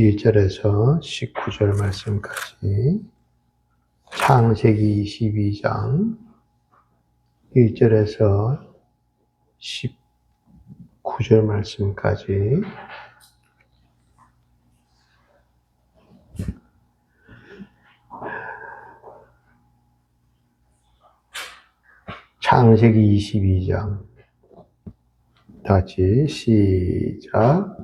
1절에서 19절 말씀까지, 창세기 22장 1절에서 19절 말씀까지, 창세기 22장 다시 시작.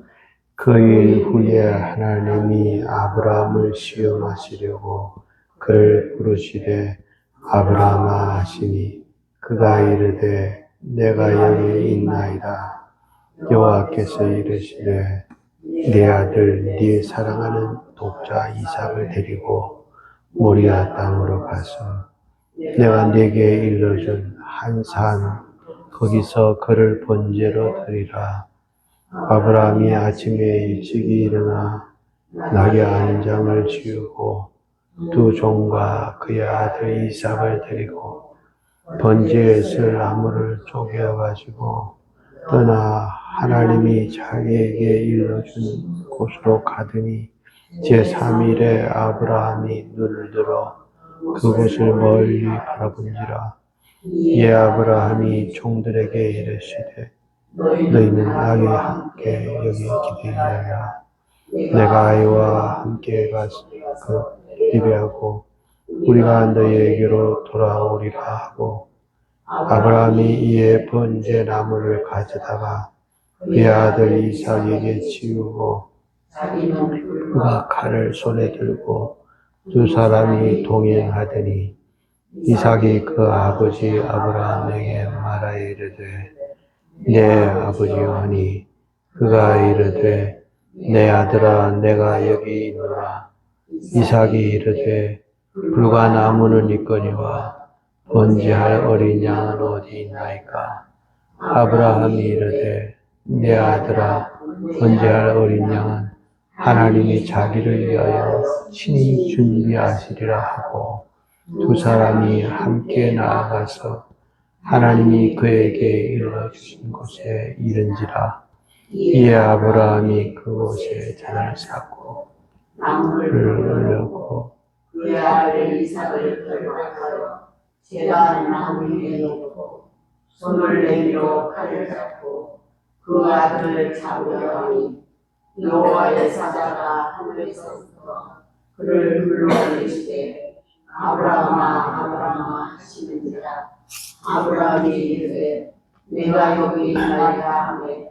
그일 후에 하나님이 아브라함을 시험하시려고 그를 부르시되 아브라함아 하시니 그가 이르되 내가 여기 있나이다. 여호와께서 이르시되 내 아들 네 사랑하는 독자 이삭을 데리고 모리아 땅으로 가서 내가 네게 일러준 한 산 거기서 그를 번제로 드리라. 아브라함이 아침에 일찍이 일어나 낙의 안장을 지우고 두 종과 그의 아들 이삭을 데리고 번제에 쓸 나무를 쪼개어가지고 떠나 하나님이 자기에게 일러준 곳으로 가더니 제3일에 아브라함이 눈을 들어 그곳을 멀리 바라본지라. 이에 아브라함이 종들에게 이르시되 너희는 나와 함께 여기 기다리라. 내가 아이와 함께 가서 예배하고 우리가 너희에게로 돌아오리라 하고 아브라함이 이에 번제 나무를 가져다가 그의 아들 이삭에게 지우고 그가 칼을 손에 들고 두 사람이 동행하더니 이삭이 그 아버지 아브라함에게 말하여 이르되 내 아버지여 하니 그가 이르되 내 아들아 내가 여기 있노라. 이삭이 이르되 불과 나무는 있거니와 번제할 어린 양은 어디 있나이까. 아브라함이 이르되 내 아들아 번제할 어린 양은 하나님이 자기를 위하여 친히 준비하시리라 하고 두 사람이 함께 나아가서 하나님이 그에게 일러주신 곳에 이른지라. 이에 아브라함이 그곳에 잔을 쌓고 나무를 올렸고 그의 아들 이삭을 끌어가서 제단 나무 위에 놓고 손을 내밀어 칼을 잡고 그 아들을 잡으려 하니 여호와의 사자가 하늘에서부터 그를 불러내시되 아브라함아 아브라함아 하시는지라. 아브라함이 이르되 내가 여기 있나이다 하매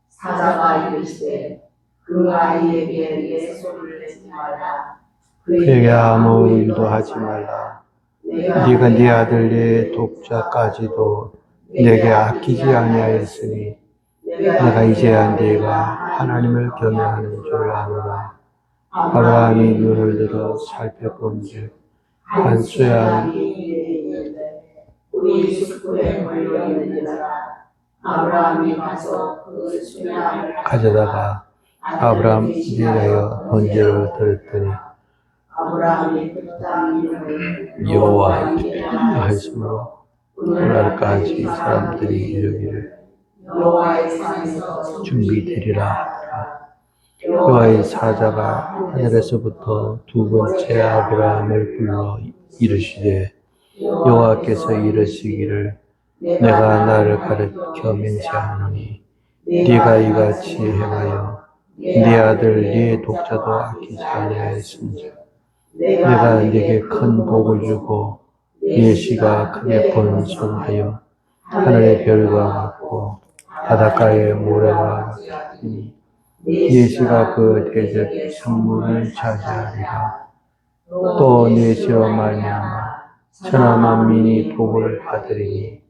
사자가 이르시되 그 아이에게 내 손을 내지 말라. 그에게 아무 일도 하지 말라. 네가 네 아들 네 독자까지도 내게 아끼지 아니하였으니 내가 이제야 네가 하나님을 경외하는 줄 아노라. 아브라함이 눈을 들어 살펴본즉 한 쇠한 우리 숙부에 걸려있는지라. 아브라함이 가서 그 쇠한을 가져다가 아브라함에 대하여 번제를 드렸더니 아브라함이 그 땅 이름을 여호와 하였으므로 오늘날까지 사람들이 이르기를 여호와의 산에서 준비되리라 하더라. 여호와의 사자가 하늘에서부터 두 번째 아브라함을 불러 이르시되 여호와께서 이르시기를 내가 나를 가르쳐 맹세하노니 네가 이같이 행하여 네 아들 네 독자도 아끼지 아니하였은즉 내가 네게 큰 복을 주고 네 씨가 크게 번성하여 하늘의 별과 같고 바닷가의 모래와 같으니 네 씨가 그 대적 성문을 차지하리라. 또 네 씨로 말미암아 천하 만민이 복을 받으리니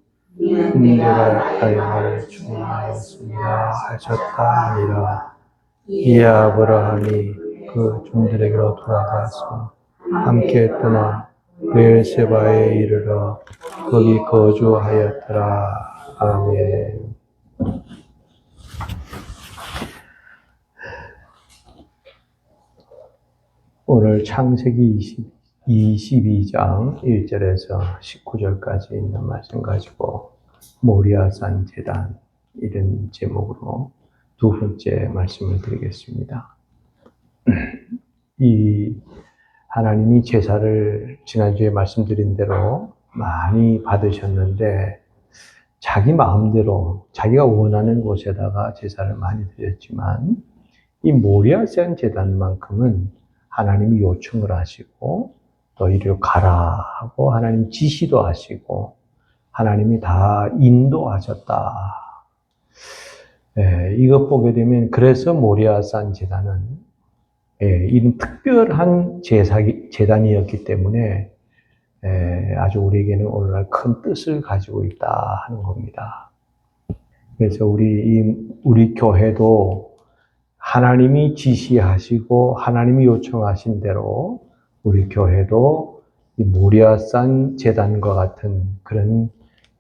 내가 다양을 충만하였습니다 하셨다 하니라. 이에 아브라함이 그 종들에게로 돌아가서 함께 떠나 베엘세바에 이르러 거기 거주하였더라. 아멘. 오늘 창세기 22장 1절에서 19절까지 있는 말씀 가지고 모리아산 제단 이런 제목으로 두 번째 말씀을 드리겠습니다. 이 하나님이 제사를 지난주에 말씀드린 대로 많이 받으셨는데 자기 마음대로 자기가 원하는 곳에다가 제사를 많이 드렸지만 이 모리아산 제단만큼은 하나님이 요청을 하시고 또 이리로 가라 하고 하나님 지시도 하시고 하나님이 다 인도하셨다. 이것 보게 되면 그래서 모리아산 제단은 이런 특별한 제단이었기 때문에 아주 우리에게는 오늘날 큰 뜻을 가지고 있다 하는 겁니다. 그래서 우리 교회도 하나님이 지시하시고 하나님이 요청하신 대로 우리 교회도 이 모리아산 제단과 같은 그런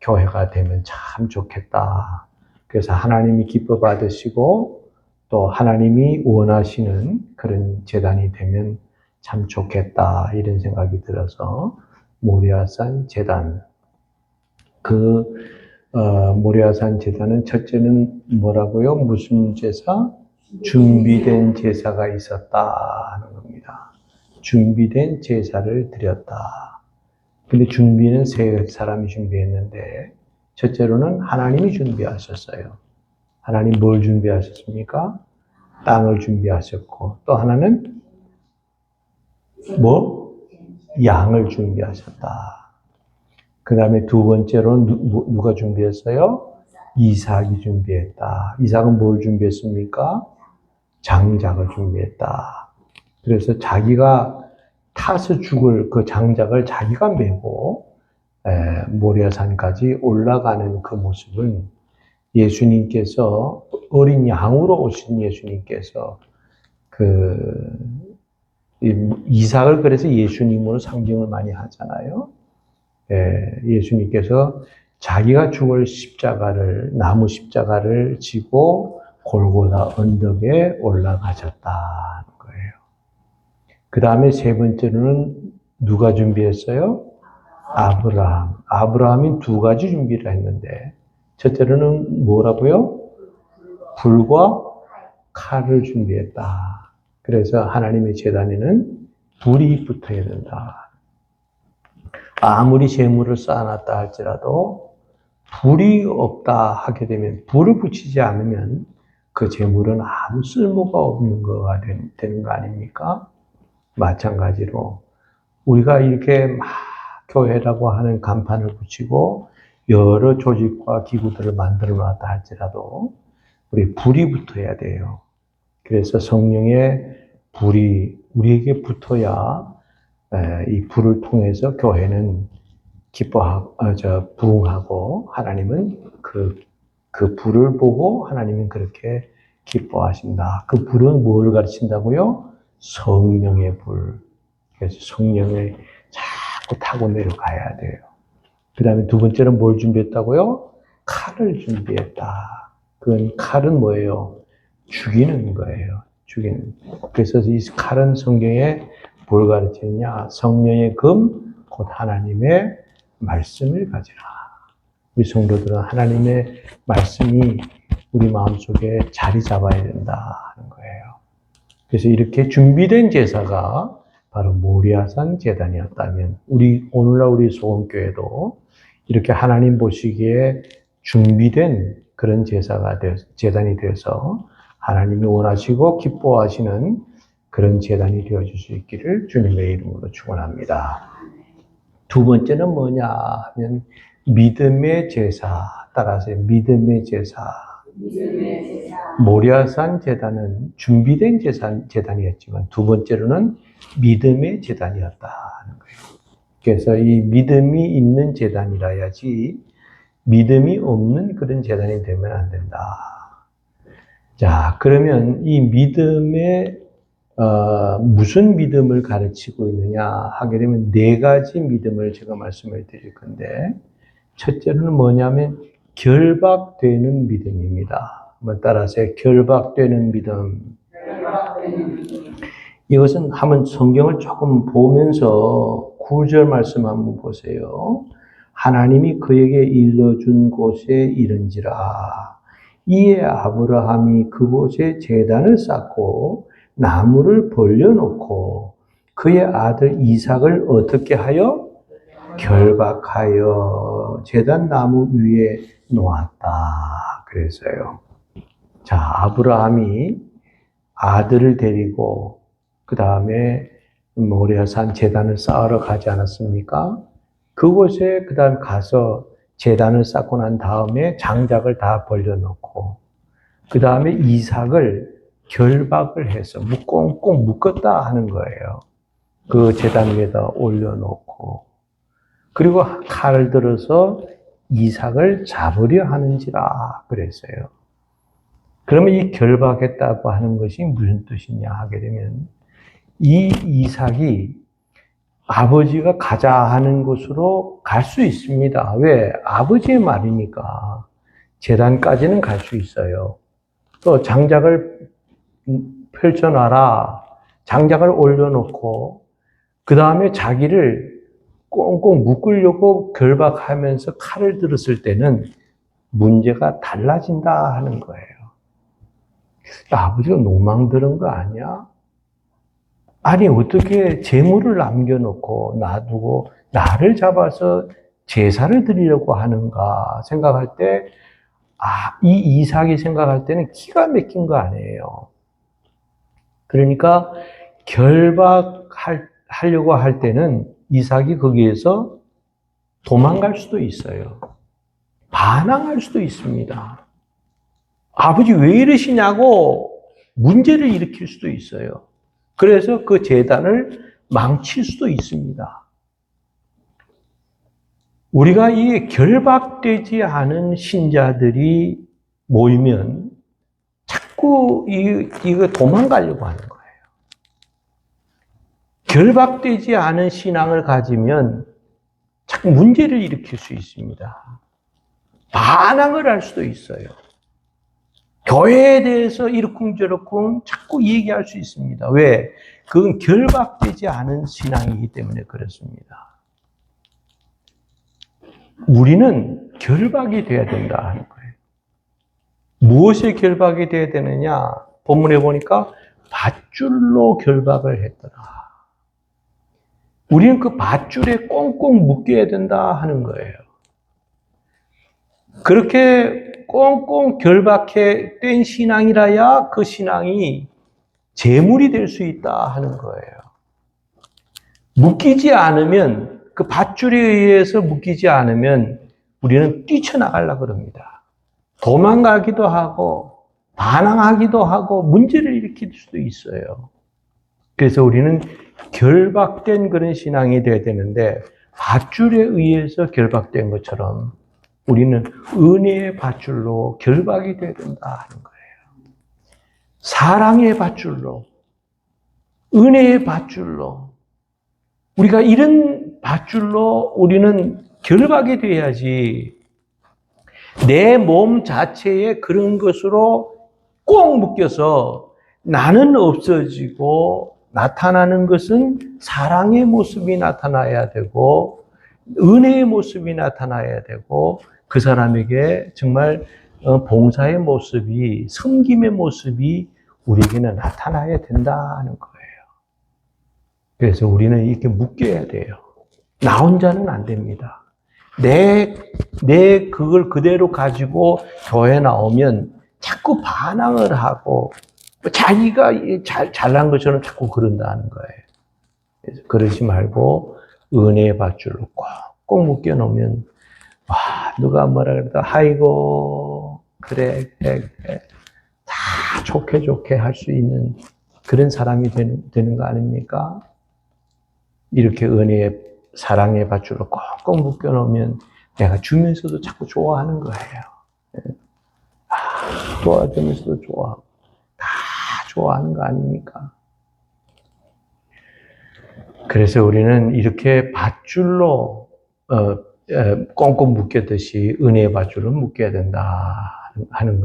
교회가 되면 참 좋겠다. 그래서 하나님이 기뻐 받으시고 또 하나님이 원하시는 그런 제단이 되면 참 좋겠다 이런 생각이 들어서 모리아산 제단 모리아산 제단은 첫째는 뭐라고요? 무슨 제사? 준비된 제사가 있었다 하는 겁니다. 준비된 제사를 드렸다. 근데 준비는 세 사람이 준비했는데 첫째로는 하나님이 준비하셨어요. 하나님 뭘 준비하셨습니까? 땅을 준비하셨고 또 하나는 뭐? 양을 준비하셨다. 그 다음에 두 번째로는 누가 준비했어요? 이삭이 준비했다. 이삭은 뭘 준비했습니까? 장작을 준비했다. 그래서 자기가 타서 죽을 그 장작을 자기가 메고 모리아산까지 올라가는 그 모습은 예수님께서 어린 양으로 오신 예수님께서 이삭을 그래서 예수님으로 상징을 많이 하잖아요. 예수님께서 자기가 죽을 나무 십자가를 지고 골고다 언덕에 올라가셨다는 거예요. 그 다음에 세 번째로는 누가 준비했어요? 아브라함. 아브라함이 두 가지 준비를 했는데 첫째로는 뭐라고요? 불과 칼을 준비했다. 그래서 하나님의 제단에는 불이 붙어야 된다. 아무리 제물을 쌓아놨다 할지라도 불이 없다 하게 되면 불을 붙이지 않으면 그 제물은 아무 쓸모가 없는 거가 되는 거 아닙니까? 마찬가지로 우리가 이렇게 막 교회라고 하는 간판을 붙이고 여러 조직과 기구들을 만들어 놨다 할지라도 우리 불이 붙어야 돼요. 그래서 성령의 불이 우리에게 붙어야 이 불을 통해서 교회는 부흥하고 하나님은 그 불을 보고 하나님은 그렇게 기뻐하신다. 그 불은 뭘 가르친다고요? 성령의 불. 그래서 성령을 자꾸 타고 내려가야 돼요. 그 다음에 두 번째는 뭘 준비했다고요? 칼을 준비했다. 칼은 뭐예요? 죽이는 거예요. 죽이는. 그래서 이 칼은 성경에 뭘 가르치느냐? 성령의 금, 곧 하나님의 말씀을 가지라. 우리 성도들은 하나님의 말씀이 우리 마음속에 자리 잡아야 된다 하는 거예요. 그래서 이렇게 준비된 제사가 바로 모리아산 제단이었다면 오늘날 우리 소원교회도 이렇게 하나님 보시기에 준비된 그런 제단이 되어서 하나님이 원하시고 기뻐하시는 그런 제단이 되어줄 수 있기를 주님의 이름으로 축원합니다. 두 번째는 뭐냐 하면 믿음의 제사. 따라서 믿음의 제사. 모리아산 제단은 준비된 제단이었지만 두 번째로는 믿음의 제단이었다는 거예요. 그래서 이 믿음이 있는 제단이라야지 믿음이 없는 그런 제단이 되면 안 된다. 자, 그러면 이 무슨 믿음을 가르치고 있느냐 하게 되면 네 가지 믿음을 제가 말씀을 드릴 건데 첫째로는 뭐냐면 결박되는 믿음입니다. 따라서 결박되는 믿음. 이것은 한번 성경을 조금 보면서 9절 말씀 한번 보세요. 하나님이 그에게 일러준 곳에 이른지라. 이에 아브라함이 그곳에 제단을 쌓고 나무를 벌려놓고 그의 아들 이삭을 어떻게 하여? 결박하여 제단 나무 위에 놓았다. 그랬어요. 자, 아브라함이 아들을 데리고 그 다음에 모리아산 제단을 쌓으러 가지 않았습니까? 그곳에 그 다음 가서 제단을 쌓고 난 다음에 장작을 다 벌려놓고 그 다음에 이삭을 결박을 해서 꽁꽁 묶었다 하는 거예요. 그 제단 위에다 올려놓고 그리고 칼을 들어서 이삭을 잡으려 하는지라 그랬어요. 그러면 이 결박했다고 하는 것이 무슨 뜻이냐 하게 되면 이 이삭이 아버지가 가자 하는 곳으로 갈 수 있습니다. 왜? 아버지의 말이니까 제단까지는 갈 수 있어요. 또 장작을 펼쳐놔라. 장작을 올려놓고 그 다음에 자기를 꽁꽁 묶으려고 결박하면서 칼을 들었을 때는 문제가 달라진다 하는 거예요. 아버지가 노망 들은 거 아니야? 아니 어떻게 재물을 남겨놓고 놔두고 나를 잡아서 제사를 드리려고 하는가 생각할 때 이 이삭이 생각할 때는 기가 막힌 거 아니에요. 그러니까 결박하려고 할 때는 이삭이 거기에서 도망갈 수도 있어요. 반항할 수도 있습니다. 아버지 왜 이러시냐고 문제를 일으킬 수도 있어요. 그래서 그 제단을 망칠 수도 있습니다. 우리가 이 결박되지 않은 신자들이 모이면 자꾸 이거 도망가려고 하는 거예요. 결박되지 않은 신앙을 가지면 자꾸 문제를 일으킬 수 있습니다. 반항을 할 수도 있어요. 교회에 대해서 이러쿵저러쿵 자꾸 얘기할 수 있습니다. 왜? 그건 결박되지 않은 신앙이기 때문에 그렇습니다. 우리는 결박이 돼야 된다 하는 거예요. 무엇에 결박이 돼야 되느냐? 본문에 보니까 밧줄로 결박을 했더라. 우리는 그 밧줄에 꽁꽁 묶여야 된다 하는 거예요. 그렇게 꽁꽁 결박해 뗀 신앙이라야 그 신앙이 재물이 될 수 있다 하는 거예요. 묶이지 않으면 그 밧줄에 의해서 묶이지 않으면 우리는 뛰쳐나가려고 그럽니다. 도망가기도 하고 반항하기도 하고 문제를 일으킬 수도 있어요. 그래서 우리는 결박된 그런 신앙이 돼야 되는데 밧줄에 의해서 결박된 것처럼 우리는 은혜의 밧줄로 결박이 돼야 된다 하는 거예요. 사랑의 밧줄로, 은혜의 밧줄로 우리가 이런 밧줄로 우리는 결박이 돼야지 내 몸 자체에 그런 것으로 꼭 묶여서 나는 없어지고 나타나는 것은 사랑의 모습이 나타나야 되고 은혜의 모습이 나타나야 되고 그 사람에게 정말 봉사의 모습이 섬김의 모습이 우리에게는 나타나야 된다는 거예요. 그래서 우리는 이렇게 묶여야 돼요. 나 혼자는 안 됩니다. 내 그걸 그대로 가지고 교회 나오면 자꾸 반항을 하고 자기가 잘난 것처럼 자꾸 그런다는 거예요. 그래서 그러지 말고 은혜의 밧줄로 꼭 묶여 놓으면 와 누가 뭐라 그래도 아이고 그래 다 좋게 할 수 있는 그런 사람이 되는 거 아닙니까? 이렇게 은혜의 사랑의 밧줄로 꼭 묶여 놓으면 내가 주면서도 자꾸 좋아하는 거예요. 도와주면서도 좋아하고 다 좋아하는 거 아닙니까? 그래서 우리는 이렇게 밧줄로 꽁꽁 묶였듯이 은혜의 밧줄로 묶여야 된다 하는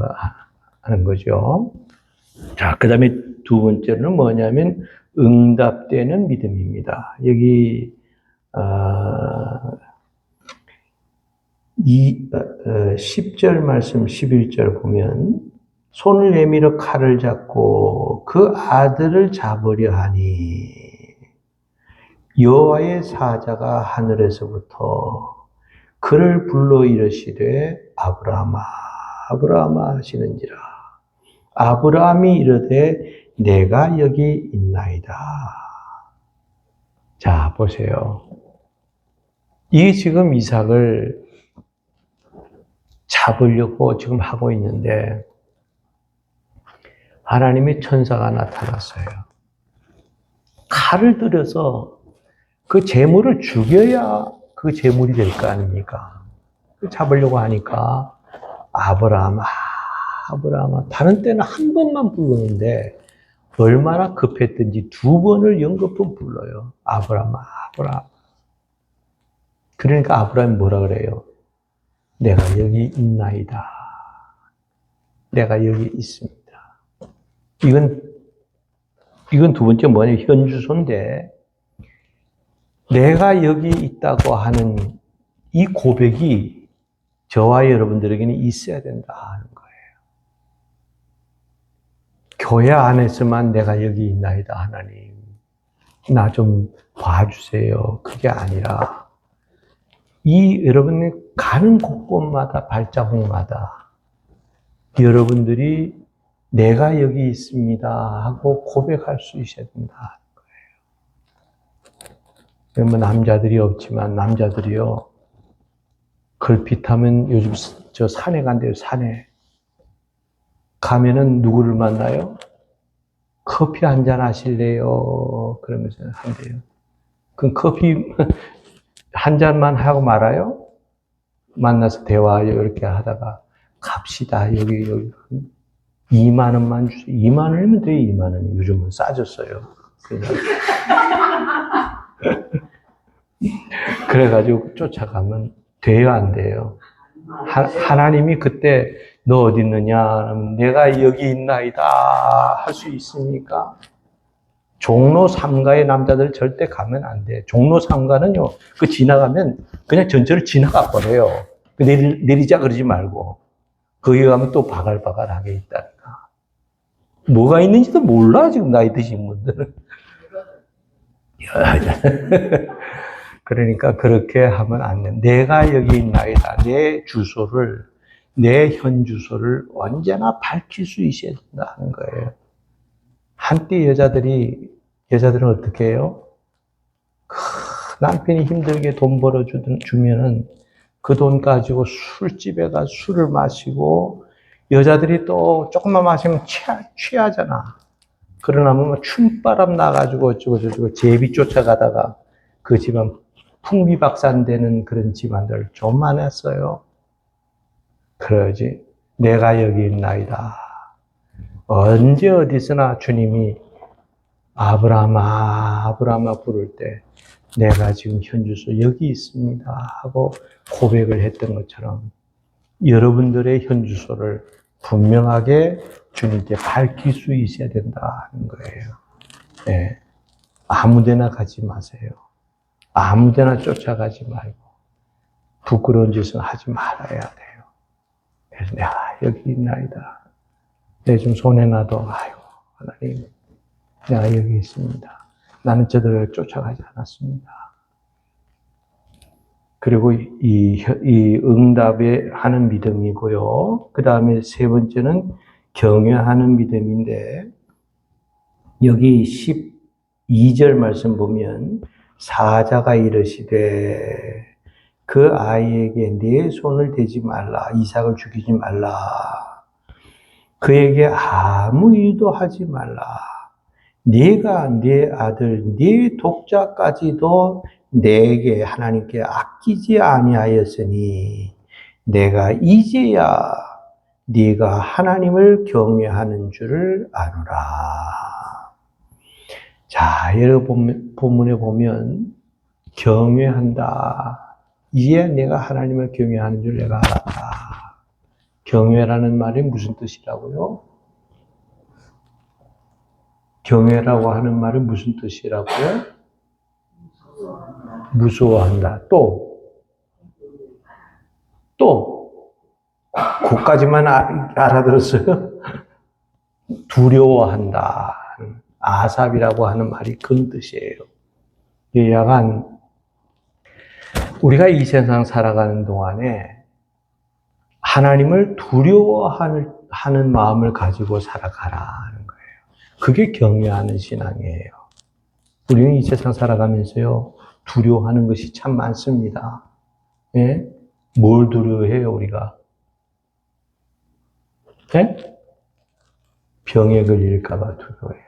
거죠. 자, 그 다음에 두 번째는 뭐냐면 응답되는 믿음입니다. 여기 10절 말씀 11절 보면 손을 내밀어 칼을 잡고 그 아들을 잡으려 하니 여호와의 사자가 하늘에서부터 그를 불러 이르시되 아브라함아 아브라함아 하시는지라. 아브라함이 이르되 내가 여기 있나이다. 자, 보세요. 이 지금 이삭을 잡으려고 지금 하고 있는데 하나님의 천사가 나타났어요. 칼을 들여서 그 재물을 죽여야 그 재물이 될 거 아닙니까? 잡으려고 하니까 아브라함아 아브라함아, 다른 때는 한 번만 부르는데 얼마나 급했든지 두 번을 연거푸 불러요. 아브라함아 아브라함. 그러니까 아브라함이 뭐라 그래요? 내가 여기 있나이다. 내가 여기 있습니다. 이건 두 번째 뭐냐면 현주소인데, 내가 여기 있다고 하는 이 고백이 저와 여러분들에게는 있어야 된다 하는 거예요. 교회 안에서만 내가 여기 있나이다 하나님, 나 좀 봐주세요. 그게 아니라 여러분이 가는 곳곳마다 발자국마다 여러분들이 내가 여기 있습니다 하고 고백할 수 있어야 된다. 그러면 남자들이 없지만 남자들이요, 걸핏하면 요즘 저 산에 간대요. 산에 가면은 누구를 만나요? 커피 한잔 하실래요? 그러면서 한대요. 그럼 커피 한 잔만 하고 말아요? 만나서 대화하려 이렇게 하다가 갑시다. 여기 2만 원만 주세요. 2만 원이면 돼요. 2만 원이 요즘은 싸졌어요. 그래가지고 쫓아가면 돼요, 안 돼요? 하나님이 그때 너 어디 있느냐? 내가 여기 있나이다 할 수 있습니까? 종로 3가의 남자들 절대 가면 안 돼. 종로 3가는요, 그 지나가면 그냥 전철을 지나가 버려요. 내리자 그러지 말고. 거기 가면 또 바글바글하게 있다니까. 뭐가 있는지도 몰라, 지금 나이 드신 분들은. 그러니까 그렇게 하면 안 돼. 내가 여기 있나이다. 내 주소를, 내 현 주소를 언제나 밝힐 수 있어야 된다는 거예요. 한때 여자들은 어떻게 해요? 남편이 힘들게 돈 벌어주면은 그 돈 가지고 술집에 가서 술을 마시고, 여자들이 또 조금만 마시면 취하잖아. 그러나 뭐 춤바람 나가지고 어쩌고 제비 쫓아가다가 그 집안 풍비박산되는 그런 집안들 좀 많았어요. 그러지. 내가 여기 있나이다. 언제 어디서나 주님이 아브라함아 부를 때 내가 지금 현주소 여기 있습니다 하고 고백을 했던 것처럼 여러분들의 현주소를 분명하게 주님께 밝힐 수 있어야 된다 하는 거예요. 네. 아무데나 가지 마세요. 아무데나 쫓아가지 말고 부끄러운 짓은 하지 말아야 돼요. 그래서 내가 여기 있나이다. 내 좀 손에 놔도 아이고 하나님 내가 여기 있습니다. 나는 저들을 쫓아가지 않았습니다. 그리고 이 응답에 하는 믿음이고요. 그 다음에 세 번째는 경외하는 믿음인데, 여기 12절 말씀 보면 사자가 이르시되 그 아이에게 네 손을 대지 말라. 이삭을 죽이지 말라. 그에게 아무 일도 하지 말라. 네가 네 아들, 네 독자까지도 내게 하나님께 아끼지 아니하였으니 내가 이제야 네가 하나님을 경외하는 줄을 아노라. 자, 여러분 본문에 보면 경외한다. 이제 내가 하나님을 경외하는 줄 내가 알았다. 경외라는 말이 무슨 뜻이라고요? 경외라고 하는 말은 무슨 뜻이라고요? 무서워한다. 또, 그까지만 알아들었어요? 두려워한다. 아삽이라고 하는 말이 그런 뜻이에요. 약간 우리가 이 세상 살아가는 동안에 하나님을 두려워하는 마음을 가지고 살아가라는 거예요. 그게 경외하는 신앙이에요. 우리는 이 세상 살아가면서요, 두려워하는 것이 참 많습니다. 예? 뭘 두려워해요, 우리가? 예? 병에 걸릴까봐 두려워해요.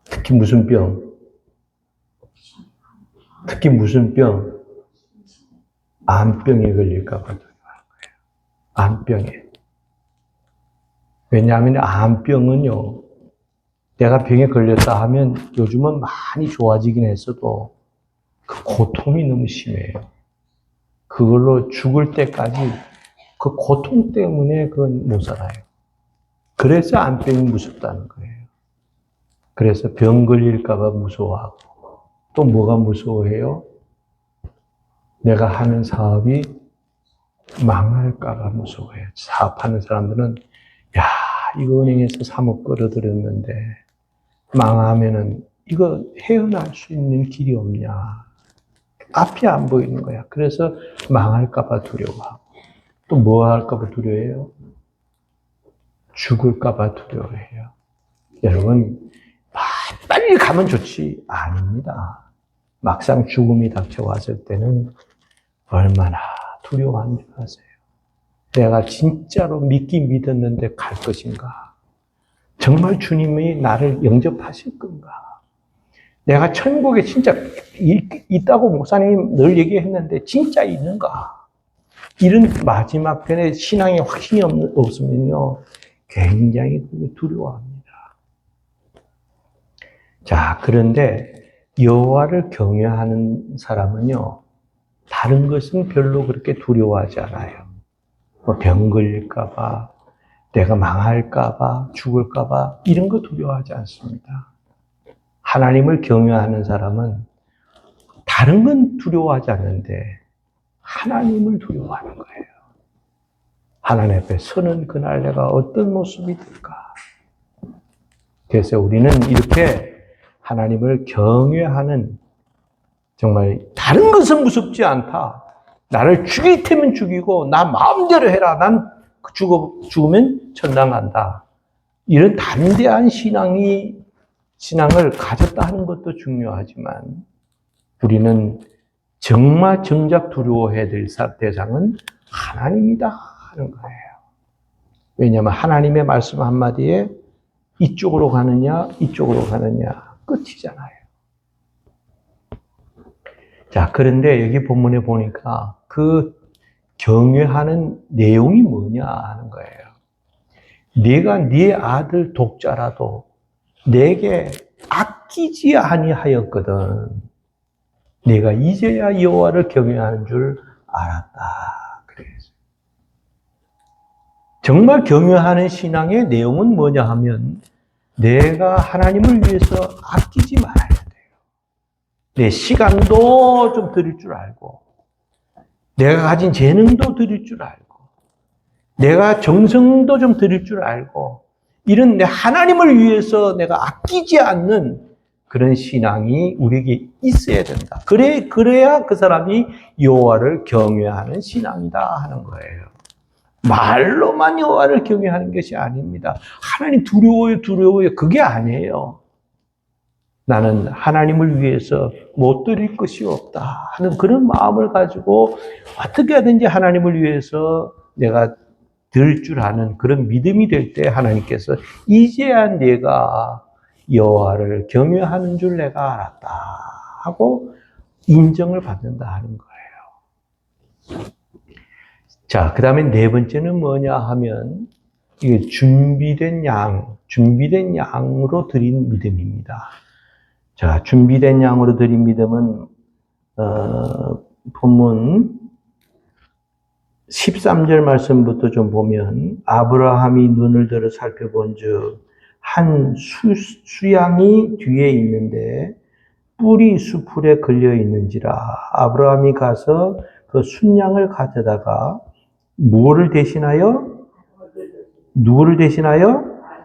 특히 무슨 병? 특히 무슨 병? 암병에 걸릴까봐 두려워하는 거예요. 암병에. 왜냐하면 암병은요, 내가 병에 걸렸다 하면 요즘은 많이 좋아지긴 했어도 그 고통이 너무 심해요. 그걸로 죽을 때까지 그 고통 때문에 그건 못 살아요. 그래서 암병이 무섭다는 거예요. 그래서 병 걸릴까봐 무서워하고, 또 뭐가 무서워해요? 내가 하는 사업이 망할까봐 무서워해요. 사업하는 사람들은, 야, 이거 은행에서 3억 끌어들였는데, 망하면은, 이거 헤어날 수 있는 길이 없냐. 앞이 안 보이는 거야. 그래서 망할까봐 두려워하고, 또 뭐 할까봐 두려워해요? 죽을까봐 두려워해요. 여러분, 빨리 가면 좋지. 아닙니다. 막상 죽음이 닥쳐왔을 때는 얼마나 두려워하는지 아세요? 내가 진짜로 믿긴 믿었는데 갈 것인가? 정말 주님이 나를 영접하실 건가? 내가 천국에 진짜 있다고 목사님이 늘 얘기했는데 진짜 있는가? 이런 마지막 편에 신앙에 확신이 없으면요, 굉장히 두려워합니다. 자, 그런데 여호와를 경외하는 사람은요, 다른 것은 별로 그렇게 두려워하지 않아요. 뭐 병 걸릴까봐, 내가 망할까봐, 죽을까봐 이런 거 두려워하지 않습니다. 하나님을 경외하는 사람은 다른 건 두려워하지 않는데 하나님을 두려워하는 거예요. 하나님 앞에 서는 그날 내가 어떤 모습이 될까? 그래서 우리는 이렇게 하나님을 경외하는, 정말 다른 것은 무섭지 않다. 나를 죽일 테면 죽이고 나 마음대로 해라. 난 죽으면 천당 간다. 이런 담대한 신앙을 가졌다 하는 것도 중요하지만 우리는 정말 정작 두려워해야 될 대상은 하나님이다 하는 거예요. 왜냐하면 하나님의 말씀 한마디에 이쪽으로 가느냐 이쪽으로 가느냐 끝이잖아요. 자, 그런데 여기 본문에 보니까 그 경외하는 내용이 뭐냐 하는 거예요. 네가 네 아들 독자라도 내게 아끼지 아니하였거든. 내가 이제야 여호와를 경외하는 줄 알았다. 그래서 정말 경외하는 신앙의 내용은 뭐냐 하면 내가 하나님을 위해서 아끼지 말아야 돼요. 내 시간도 좀 드릴 줄 알고, 내가 가진 재능도 드릴 줄 알고, 내가 정성도 좀 드릴 줄 알고, 이런 내 하나님을 위해서 내가 아끼지 않는 그런 신앙이 우리에게 있어야 된다. 그래야 그 사람이 여호와를 경외하는 신앙이다 하는 거예요. 말로만 여호와를 경외하는 것이 아닙니다. 하나님 두려워요. 그게 아니에요. 나는 하나님을 위해서 못 드릴 것이 없다 하는 그런 마음을 가지고 어떻게 하든지 하나님을 위해서 내가 들 줄 아는 그런 믿음이 될 때 하나님께서 이제야 내가 여호와를 경외하는 줄 내가 알았다 하고 인정을 받는다 하는 거예요. 자, 그 다음에 네 번째는 뭐냐 하면 이게 준비된 양으로 드린 믿음입니다. 자, 준비된 양으로 드린 믿음은 본문 13절 말씀부터 좀 보면 아브라함이 눈을 들어 살펴본즉 한 수양이 뒤에 있는데 뿔이 수풀에 걸려 있는지라 아브라함이 가서 그 순양을 가져다가 누구를 대신하여?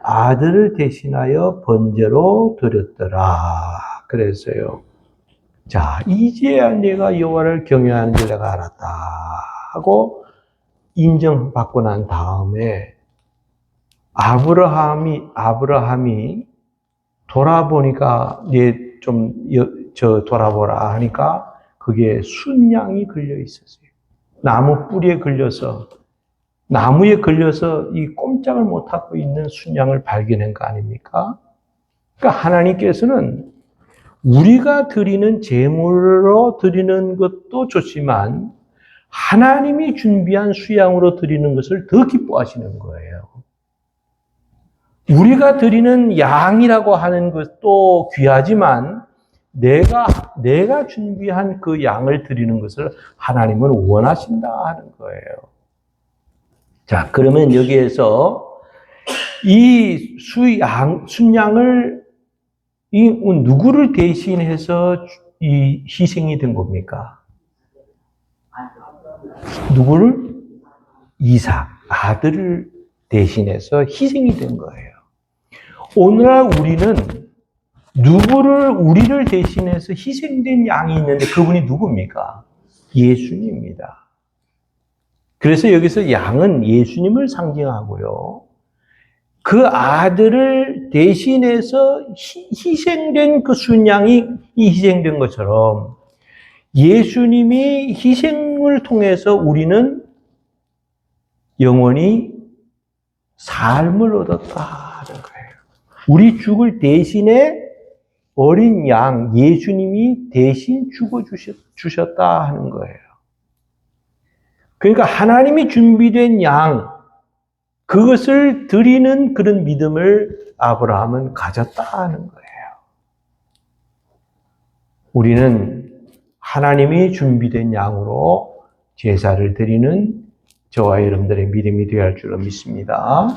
아들을 대신하여 번제로 드렸더라. 그랬어요. 자, 이제야 내가 여호와를 경외하는 줄 내가 알았다 하고 인정받고 난 다음에 아브라함이 돌아보니까 돌아보라 하니까 그게 순양이 걸려 있었어요. 나무에 걸려서 이 꼼짝을 못하고 있는 순양을 발견한 거 아닙니까? 그러니까 하나님께서는 우리가 드리는 제물로 드리는 것도 좋지만 하나님이 준비한 수양으로 드리는 것을 더 기뻐하시는 거예요. 우리가 드리는 양이라고 하는 것도 귀하지만 내가 준비한 그 양을 드리는 것을 하나님은 원하신다 하는 거예요. 자, 그러면 여기에서 이 순양을 누구를 대신해서 이 희생이 된 겁니까? 누구를? 이삭, 아들을 대신해서 희생이 된 거예요. 오늘날 우리는 우리를 대신해서 희생된 양이 있는데 그분이 누굽니까? 예수님입니다. 그래서 여기서 양은 예수님을 상징하고요. 그 아들을 대신해서 희생된 그 순양이 희생된 것처럼 예수님이 희생을 통해서 우리는 영원히 삶을 얻었다 하는 거예요. 우리 죽을 대신에 어린 양 예수님이 대신 죽어주셨다 하는 거예요. 그러니까 하나님이 준비된 양 그것을 드리는 그런 믿음을 아브라함은 가졌다 하는 거예요. 우리는 하나님이 준비된 양으로 제사를 드리는 저와 여러분들의 믿음이 되어야 할 줄로 믿습니다.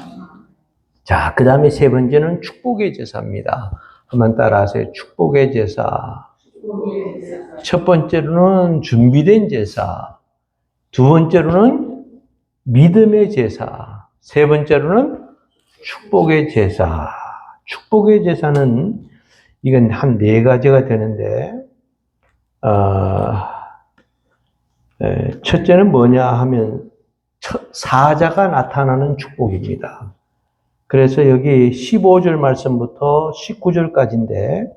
자, 그 다음에 세 번째는 축복의 제사입니다. 한번 따라하세요. 축복의 제사. 첫 번째로는 준비된 제사. 두 번째로는 믿음의 제사. 세 번째로는 축복의 제사. 축복의 제사는 이건 한 네 가지가 되는데 첫째는 뭐냐 하면 사자가 나타나는 축복입니다. 그래서 여기 15절 말씀부터 19절까지인데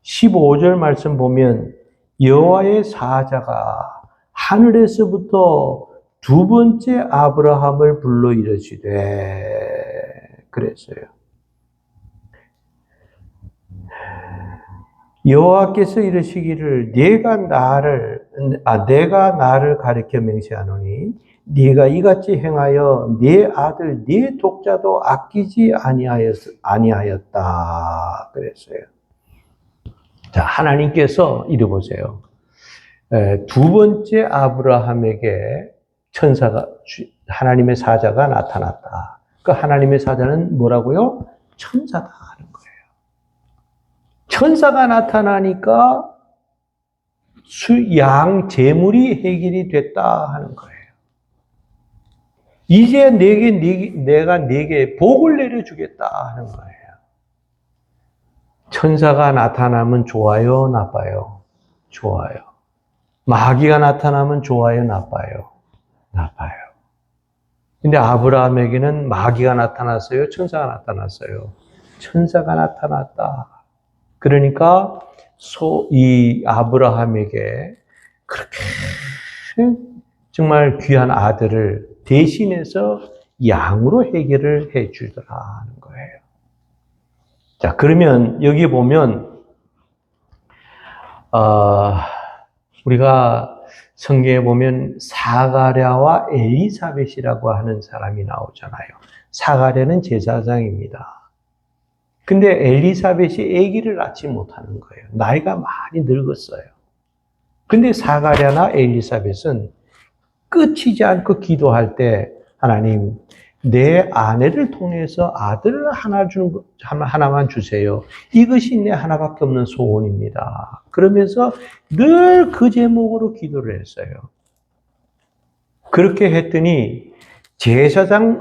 15절 말씀 보면 여호와의 사자가 하늘에서부터 두 번째 아브라함을 불러 이르시되 그랬어요. 여호와께서 이르시기를 내가 나를 가리켜 맹세하노니 네가 이같이 행하여 네 아들 네 독자도 아끼지 아니하였다 그랬어요. 자, 하나님께서 이래 보세요. 두 번째 아브라함에게 하나님의 사자가 나타났다. 그 하나님의 사자는 뭐라고요? 천사다 하는 거예요. 천사가 나타나니까 양 제물이 해결이 됐다 하는 거예요. 이제 내가 네게 복을 내려주겠다 하는 거예요. 천사가 나타나면 좋아요, 나빠요? 좋아요. 마귀가 나타나면 좋아요, 나빠요? 나빠요. 근데 아브라함에게는 마귀가 나타났어요, 천사가 나타났어요? 천사가 나타났다. 그러니까 이 아브라함에게 그렇게 정말 귀한 아들을 대신해서 양으로 해결을 해 주더라 하는 거예요. 자, 그러면 여기 보면 우리가 성경에 보면 사가랴와 엘리사벳이라고 하는 사람이 나오잖아요. 사가랴는 제사장입니다. 근데 엘리사벳이 아기를 낳지 못하는 거예요. 나이가 많이 늙었어요. 근데 사가랴나 엘리사벳은 끝이지 않고 기도할 때 하나님 내 아내를 통해서 아들을 하나만 주세요. 이것이 내 하나밖에 없는 소원입니다. 그러면서 늘 그 제목으로 기도를 했어요. 그렇게 했더니 제사장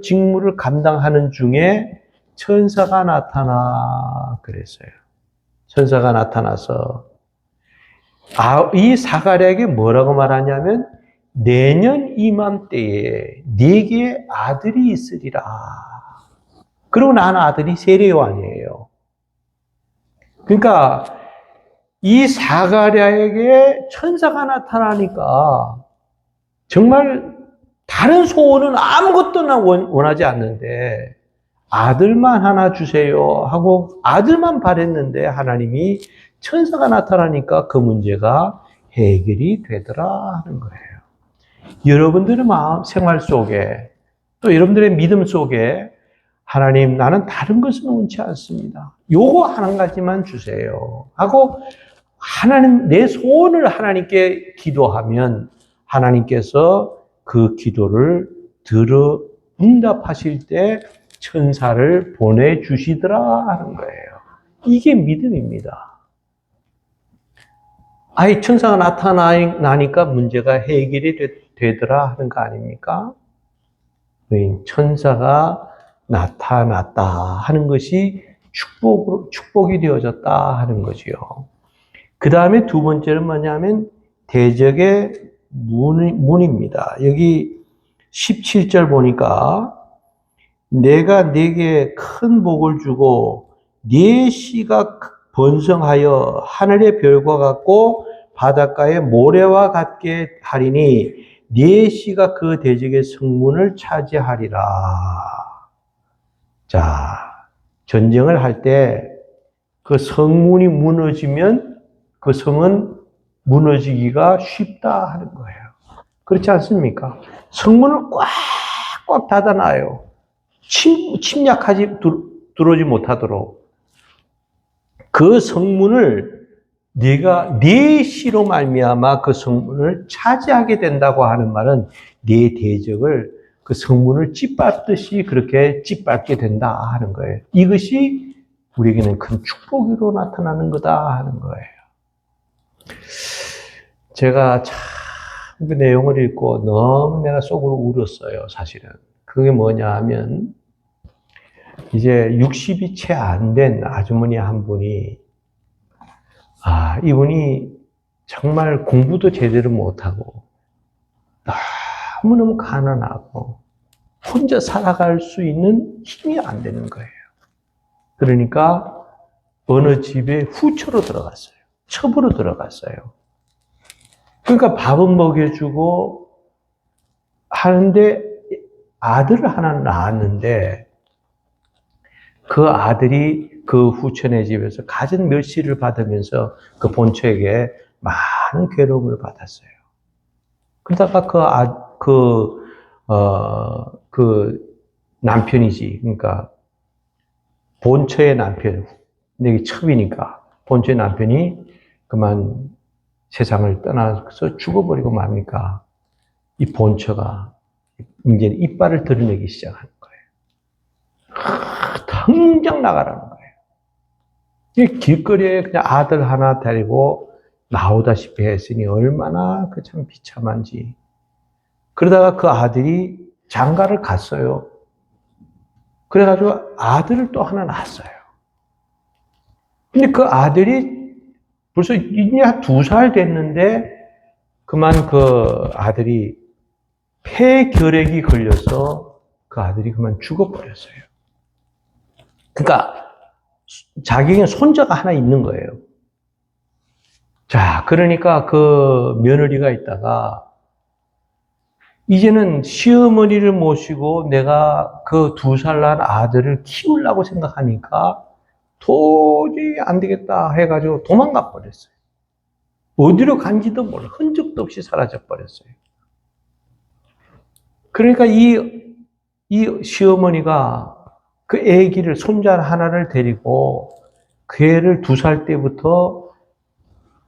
직무를 감당하는 중에 천사가 나타나 그랬어요. 천사가 나타나서 이 사가랴에게 뭐라고 말하냐면 내년 이맘때에 네게 아들이 있으리라. 그리고 나는 아들이 세례요한이에요. 그러니까 이 사가랴에게 천사가 나타나니까 정말 다른 소원은 아무것도 원하지 않는데 아들만 하나 주세요 하고 아들만 바랬는데 하나님이 천사가 나타나니까 그 문제가 해결이 되더라 하는 거예요. 여러분들의 생활 속에 또 여러분들의 믿음 속에 하나님 나는 다른 것은 원치 않습니다. 요거 한 가지만 주세요 하고 하나님 내 소원을 하나님께 기도하면 하나님께서 그 기도를 들어 응답하실 때 천사를 보내주시더라 하는 거예요. 이게 믿음입니다. 아예 천사가 나타나니까 문제가 해결이 되더라 하는 거 아닙니까? 천사가 나타났다 하는 것이 축복이 되어졌다 하는 거지요. 그 다음에 두 번째는 뭐냐면 대적의 문입니다. 여기 17절 보니까 내가 네게 큰 복을 주고 네 씨가 번성하여 하늘의 별과 같고 바닷가의 모래와 같게 하리니 네 씨가 그 대적의 성문을 차지하리라. 자, 전쟁을 할 때 그 성문이 무너지면 그 성은 무너지기가 쉽다 하는 거예요. 그렇지 않습니까? 성문을 꽉꽉 닫아놔요. 들어오지 못하도록. 그 성문을 네가 네 씨로 말미암아 그 성문을 차지하게 된다고 하는 말은 네 대적을 그 성문을 짓밟듯이 그렇게 짓밟게 된다 하는 거예요. 이것이 우리에게는 큰 축복으로 나타나는 거다 하는 거예요. 제가 참 그 내용을 읽고 너무 내가 속으로 울었어요, 사실은. 그게 뭐냐 하면 이제 60이 채 안 된 아주머니 한 분이 이분이 정말 공부도 제대로 못하고 너무너무 가난하고 혼자 살아갈 수 있는 힘이 안 되는 거예요. 그러니까 어느 집에 후처로 들어갔어요. 첩으로 들어갔어요. 그러니까 밥은 먹여주고 하는데 아들을 하나 낳았는데 그 아들이 그 후처네 집에서 가진 멸시를 받으면서 그 본처에게 많은 괴로움을 받았어요. 그러다가 그 남편이지. 그러니까 본처의 남편. 근데 첩이니까 본처의 남편이 그만 세상을 떠나서 죽어버리고 맙니까? 이 본처가 이제 이빨을 드러내기 시작하는 거예요. 당장 나가라는 거예요. 길거리에 그냥 아들 하나 데리고 나오다시피 했으니 얼마나 그 참 비참한지. 그러다가 그 아들이 장가를 갔어요. 그래가지고 아들을 또 하나 낳았어요. 근데 그 아들이 벌써 이제 한 2살 됐는데 그만 그 아들이 폐결핵이 걸려서 그 아들이 그만 죽어버렸어요. 그러니까 자기에게 손자가 하나 있는 거예요. 자, 그러니까 그 며느리가 있다가 이제는 시어머니를 모시고 내가 그 2살 난 아들을 키우려고 생각하니까 도저히 안 되겠다 해가지고 도망가 버렸어요. 어디로 간지도 몰라. 흔적도 없이 사라져 버렸어요. 그러니까 이 시어머니가 그 아기를, 손자 하나를 데리고 그 애를 2살 때부터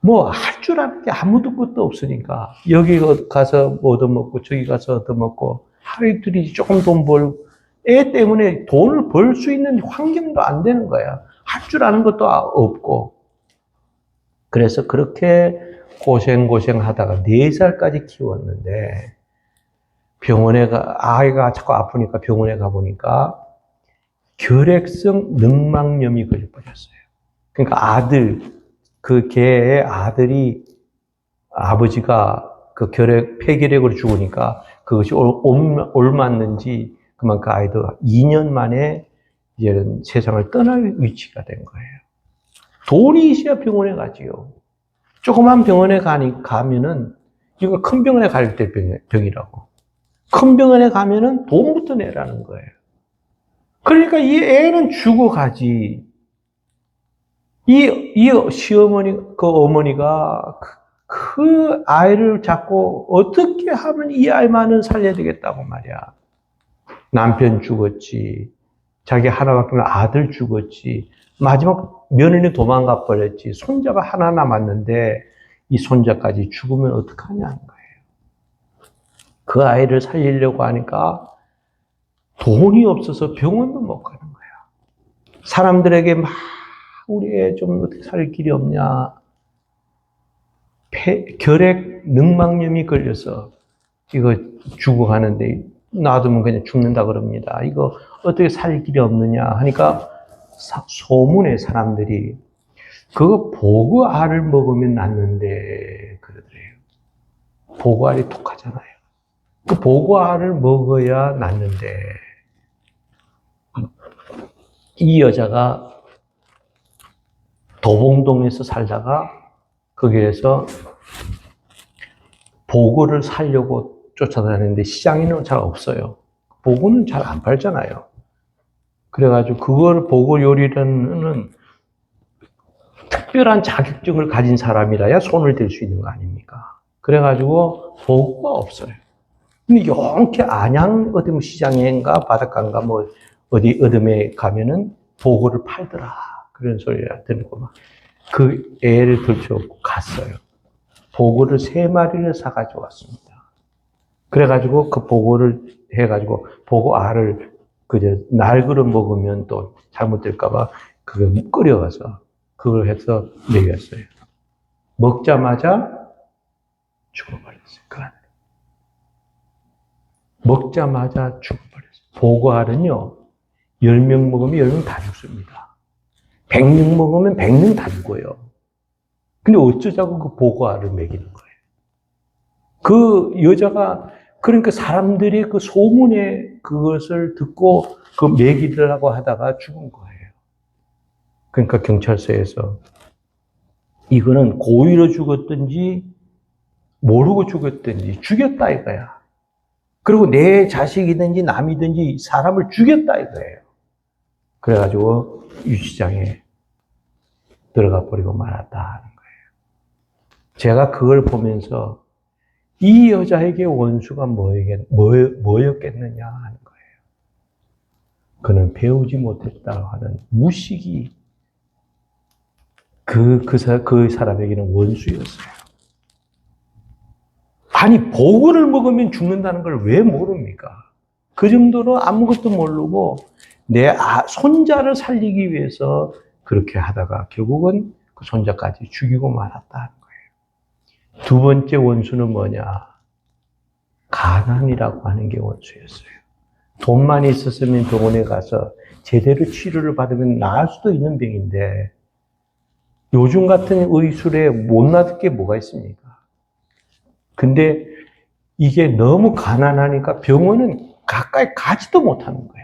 뭐 할 줄 아는 게 아무도 것도 없으니까 여기 가서 뭐 얻어먹고 저기 가서 얻어먹고 하루 이틀이지 조금 돈 벌고 애 때문에 돈을 벌 수 있는 환경도 안 되는 거야. 할 줄 아는 것도 없고. 그래서 그렇게 고생 하다가 4살까지 키웠는데 아이가 자꾸 아프니까 병원에 가보니까 결핵성 늑막염이 걸려버렸어요. 그러니까 그 개의 아들이 아버지가 그 폐결핵으로 죽으니까 그것이 옳맞는지 그만 그 아이도 2년 만에 이제 세상을 떠날 위치가 된 거예요. 돈이 있어야 병원에 가지요. 조그만 병원에 가면은 이거 큰 병원에 갈 때 병이라고. 큰 병원에 가면은 돈부터 내라는 거예요. 그러니까 이 애는 죽어가지. 이 시어머니, 그 어머니가 그 아이를 잡고 어떻게 하면 이 아이만은 살려야 되겠다고 말이야. 남편 죽었지. 자기 하나밖에 없는 아들 죽었지. 마지막 며느리 도망가 버렸지. 손자가 하나 남았는데 이 손자까지 죽으면 어떡하냐는 거예요. 그 아이를 살리려고 하니까 돈이 없어서 병원도 못 가는 거야. 사람들에게 막 우리 애 좀 어떻게 살 길이 없냐. 결핵 늑막염이 걸려서 이거 죽어가는데 놔두면 그냥 죽는다 그럽니다. 이거 어떻게 살 길이 없느냐 하니까 소문에 사람들이 그거 보고알을 먹으면 낫는데 그러더래요. 보고알이 독하잖아요. 그 보고알을 먹어야 낫는데 이 여자가 도봉동에서 살다가 거기에서 보고를 사려고 쫓아다니는데 시장에는 잘 없어요. 보고는 잘 안 팔잖아요. 그래가지고 그걸 보고 요리라는 특별한 자격증을 가진 사람이라야 손을 댈 수 있는 거 아닙니까? 그래가지고 보고가 없어요. 근데 용케 안양 어디 시장인가 바닷가인가 뭐 어디 어둠에 가면은 보고를 팔더라. 그런 소리가 들고 막 그 애를 들쳐오고 갔어요. 보고를 3마리를 사가지고 왔습니다. 그래가지고 그 보고를 해가지고 보고 알을 날그릇 먹으면 또 잘못될까봐 그걸 끓여가서 그걸 해서 먹였어요. 먹자마자 죽어버렸어요. 그 안에. 먹자마자 죽어버렸어요. 보고 알은요, 10명 먹으면 10명 다 죽습니다. 100명 먹으면 100명 다 죽어요. 근데 어쩌자고 그 보고알을 먹이는 거예요. 그 여자가, 그러니까 사람들이 그 소문에 그것을 듣고 그 먹이려고 하다가 죽은 거예요. 그러니까 경찰서에서 이거는 고의로 죽었든지 모르고 죽었든지 죽였다 이거야. 그리고 내 자식이든지 남이든지 사람을 죽였다 이거예요. 그래가지고 유치장에 들어가 버리고 말았다 하는 거예요. 제가 그걸 보면서 이 여자에게 원수가 뭐였겠느냐 하는 거예요. 그는 배우지 못했다고 하는 무식이 그 사람에게는 원수였어요. 아니, 보고를 먹으면 죽는다는 걸 왜 모릅니까? 그 정도로 아무것도 모르고 내 손자를 살리기 위해서 그렇게 하다가 결국은 그 손자까지 죽이고 말았다는 거예요. 두 번째 원수는 뭐냐? 가난이라고 하는 게 원수였어요. 돈만 있었으면 병원에 가서 제대로 치료를 받으면 나을 수도 있는 병인데 요즘 같은 의술에 못 나을 게 뭐가 있습니까? 근데 이게 너무 가난하니까 병원은 가까이 가지도 못하는 거야.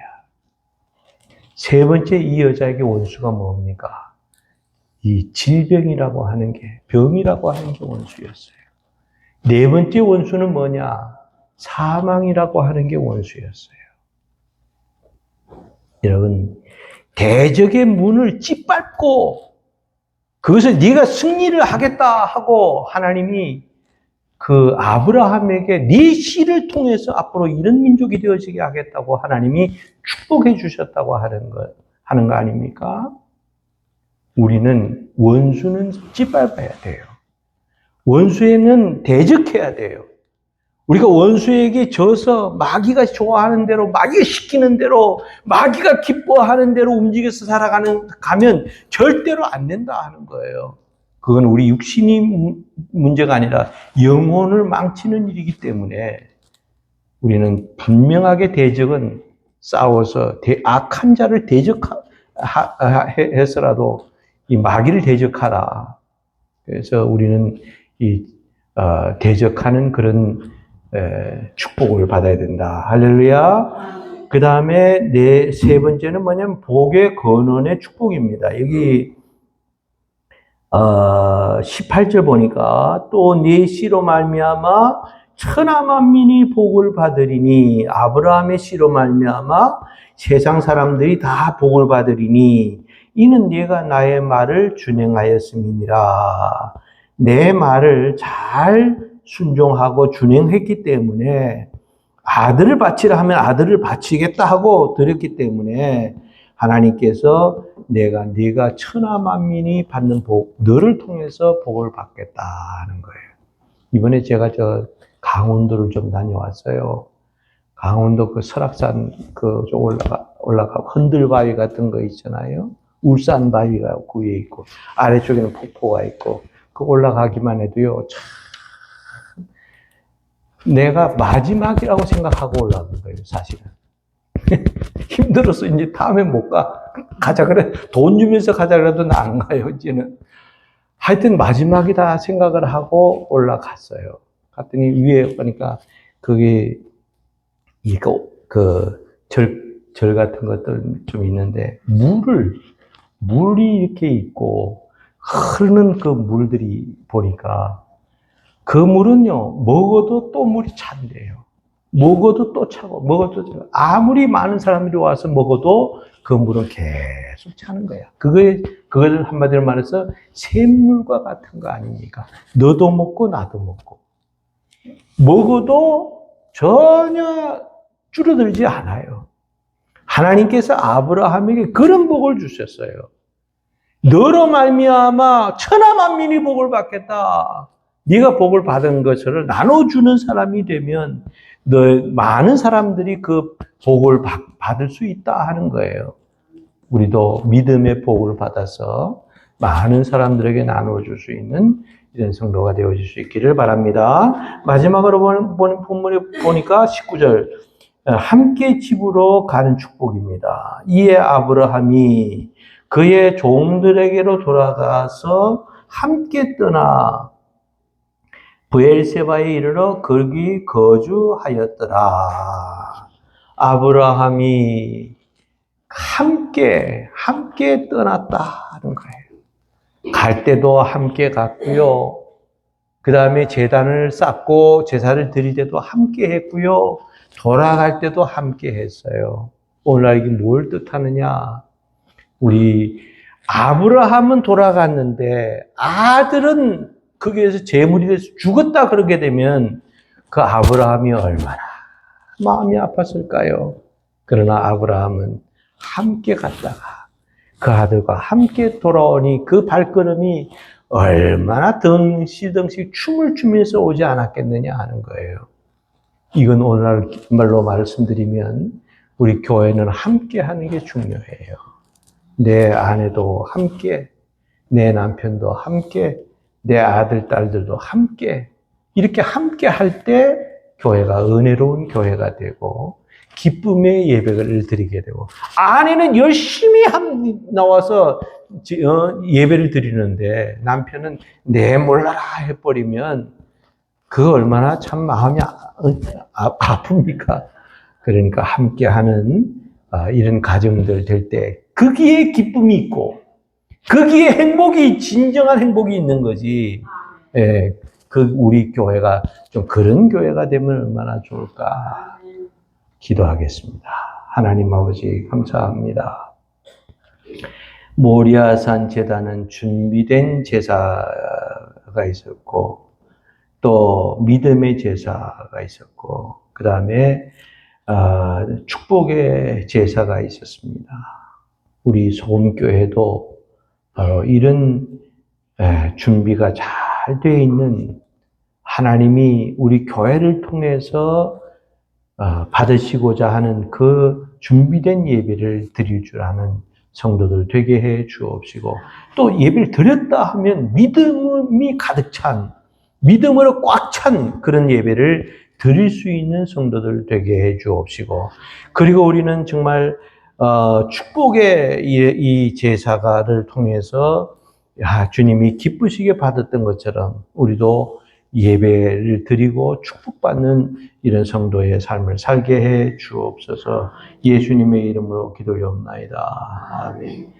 세 번째 이 여자에게 원수가 뭡니까? 이 질병이라고 하는 게, 병이라고 하는 게 원수였어요. 네 번째 원수는 뭐냐? 사망이라고 하는 게 원수였어요. 여러분, 대적의 문을 짓밟고 그것을 네가 승리를 하겠다 하고 하나님이 그 아브라함에게 네 씨를 통해서 앞으로 이런 민족이 되어지게 하겠다고 하나님이 축복해 주셨다고 하는 거 아닙니까? 우리는 원수는 짓밟아야 돼요. 원수에는 대적해야 돼요. 우리가 원수에게 져서 마귀가 좋아하는 대로, 마귀가 시키는 대로, 마귀가 기뻐하는 대로 움직여서 가면 절대로 안 된다 하는 거예요. 그건 우리 육신이 문제가 아니라 영혼을 망치는 일이기 때문에 우리는 분명하게 대적은 싸워서 악한 자를 대적해서라도 이 마귀를 대적하라. 그래서 우리는 대적하는 그런 축복을 받아야 된다. 할렐루야. 그 다음에 세 번째는 뭐냐면 복의 근원의 축복입니다. 여기 18절 보니까 또 네 씨로 말미암아 천하 만민이 복을 받으리니 아브라함의 씨로 말미암아 세상 사람들이 다 복을 받으리니 이는 네가 나의 말을 준행하였음이니라. 내 말을 잘 순종하고 준행했기 때문에 아들을 바치라 하면 아들을 바치겠다 하고 드렸기 때문에 하나님께서 네가 천하 만민이 받는 복, 너를 통해서 복을 받겠다 하는 거예요. 이번에 제가 강원도를 좀 다녀왔어요. 강원도 그 설악산 좀 올라가 흔들바위 같은 거 있잖아요. 울산바위가 그 위에 있고 아래쪽에는 폭포가 있고 그 올라가기만 해도요. 참 내가 마지막이라고 생각하고 올라간 거예요, 사실은. 힘들어서 이제 다음에 못 가. 가자 그래. 돈 주면서 가자 그래도 나 안 가요, 이제는. 하여튼 마지막이다 생각을 하고 올라갔어요. 갔더니 위에 보니까 그게 절 같은 것들 좀 있는데 물이 이렇게 있고 흐르는 그 물들이 보니까 그 물은요, 먹어도 또 물이 찬대요. 먹어도 또 차고, 먹어도 또 차고. 아무리 많은 사람들이 와서 먹어도 그 물은 계속 차는 거야. 그걸 한마디로 말해서 샘물과 같은 거 아닙니까? 너도 먹고 나도 먹고. 먹어도 전혀 줄어들지 않아요. 하나님께서 아브라함에게 그런 복을 주셨어요. 너로 말미암아 천하 만민이 복을 받겠다. 네가 복을 받은 것을 나눠주는 사람이 되면 많은 사람들이 그 복을 받을 수 있다 하는 거예요. 우리도 믿음의 복을 받아서 많은 사람들에게 나눠줄 수 있는 이런 성도가 되어줄 수 있기를 바랍니다. 마지막으로 보는 본문에 보니까 19절 함께 집으로 가는 축복입니다. 이에 아브라함이 그의 종들에게로 돌아가서 함께 떠나 브엘세바에 이르러 거기 거주하였더라. 아브라함이 함께 떠났다는 거예요. 갈 때도 함께 갔고요. 그 다음에 제단을 쌓고 제사를 드릴 때도 함께 했고요. 돌아갈 때도 함께 했어요. 오늘날 이게 뭘 뜻하느냐? 우리 아브라함은 돌아갔는데 아들은 거기에서 제물이 돼서 죽었다 그러게 되면 그 아브라함이 얼마나 마음이 아팠을까요? 그러나 아브라함은 함께 갔다가 그 아들과 함께 돌아오니 그 발걸음이 얼마나 덩실덩실 춤을 추면서 오지 않았겠느냐 하는 거예요. 이건 오늘날 말로 말씀드리면 우리 교회는 함께 하는 게 중요해요. 내 아내도 함께, 내 남편도 함께, 내 아들, 딸들도 함께, 이렇게 함께 할 때 교회가 은혜로운 교회가 되고 기쁨의 예배를 드리게 되고, 아내는 열심히 나와서 예배를 드리는데 남편은 내 몰라라 해버리면 그거 얼마나 참 마음이 아픕니까? 그러니까 함께하는 이런 가정들 될 때 거기에 기쁨이 있고 거기에 행복이 진정한 행복이 있는 거지. 예, 우리 교회가 좀 그런 교회가 되면 얼마나 좋을까 기도하겠습니다. 하나님 아버지 감사합니다. 모리아산 제단은 준비된 제사가 있었고 또 믿음의 제사가 있었고 그 다음에 축복의 제사가 있었습니다. 우리 소금교회도 바로 이런 준비가 잘 되어 있는 하나님이 우리 교회를 통해서 받으시고자 하는 그 준비된 예배를 드릴 줄 아는 성도들 되게 해 주옵시고 또 예배를 드렸다 하면 믿음이 가득 찬 믿음으로 꽉 찬 그런 예배를 드릴 수 있는 성도들 되게 해 주옵시고, 그리고 우리는 정말 축복의 이 제사가를 통해서 주님이 기쁘시게 받았던 것처럼 우리도 예배를 드리고 축복받는 이런 성도의 삶을 살게 해 주옵소서. 예수님의 이름으로 기도하옵나이다. 아멘.